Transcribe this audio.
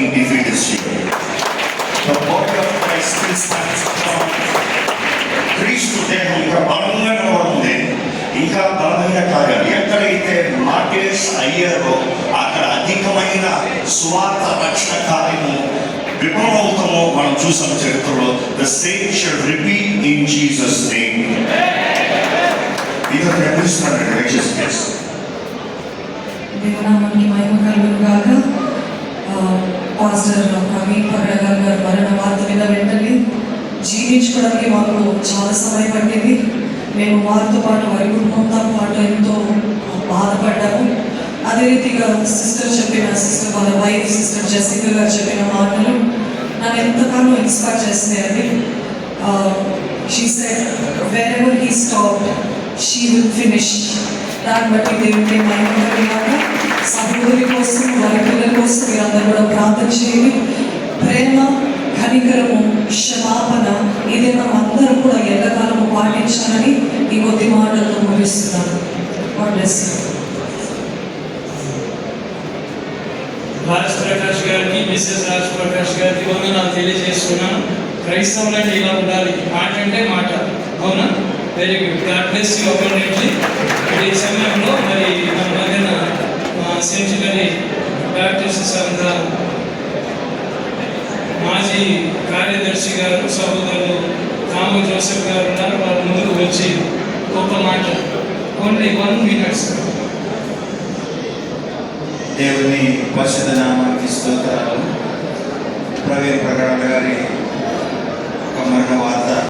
being defeated here. The body of Christ still stands strong. క్రీస్తు దేహం ఇంకా బలంగా ఉంది. ఇంకా బలమైన కార్యాలు ఎక్కడైతే మార్టిర్స్ అయ్యారో అక్కడ అధికమైన స్వార్థ రక్షణ కార్యము విఫలమవుతామో మనం చూసాం చరిత్రలో. The same shall repeat in Jesus' name. ఇది ప్రకటిస్తున్నాడు righteousness. దేవునామానికి మహిమ కలుగును గాక. పాస్టర్ ప్రవీణ్ పగడగల్ గారు మరణ వార్త మీద వెంటనే జీవించుకోవడానికి మాకు చాలా సమయం పట్టింది. మేము వారితో పాటు వారి కుటుంబంతో పాటు ఎంతో బాధపడ్డాము. అదే రీతిగా సిస్టర్ వాళ్ళ వైఫ్ సిస్టర్ జెసికా గారు చెప్పిన మాటలు నన్ను ఎంతగానో ఇన్స్పైర్ చేస్తాయండి. She said wherever he stopped she will finish. దాన్ని బట్టి దేవుడికి మహిమ కలిగాక సహోదరి కోసం వారి పిల్లల కోసం మీరందరూ కూడా ప్రార్థన చేయండి. ప్రేమ, కనికరము, క్షమాపణ ఇదే మనం అందరం కూడా ఎల్లకాలము పాటించాలని ఈ కొద్ది మాటలతో ముగిస్తున్నాను. God bless you. Raj Prakash గారికి, మిస్సెస్ రాజ్ ప్రకాష్ గారికి వందనాలు తెలియజేస్తున్నాను. క్రైస్తవులంటే ఇలా ఉండాలి, మాట అంటే మాట. అవునా? Very good. God bless you abundantly. ఈ సమయంలో మరి మన మధ్యన సెంచురీ బ్యాప్టిస్ట్ సంఘ మాజీ కార్యదర్శి గారు సహోదరులు కాము జోసెఫ్ గారు ఉన్నారు. వారు ముందుకు వచ్చి గొప్ప మాట ఓన్లీ 1 minute. దేవుని పరిశుద్ధ నామానికి స్తోత్రాలు. ప్రవీణ్ ప్రగడ గారి ఒక మరణ వార్త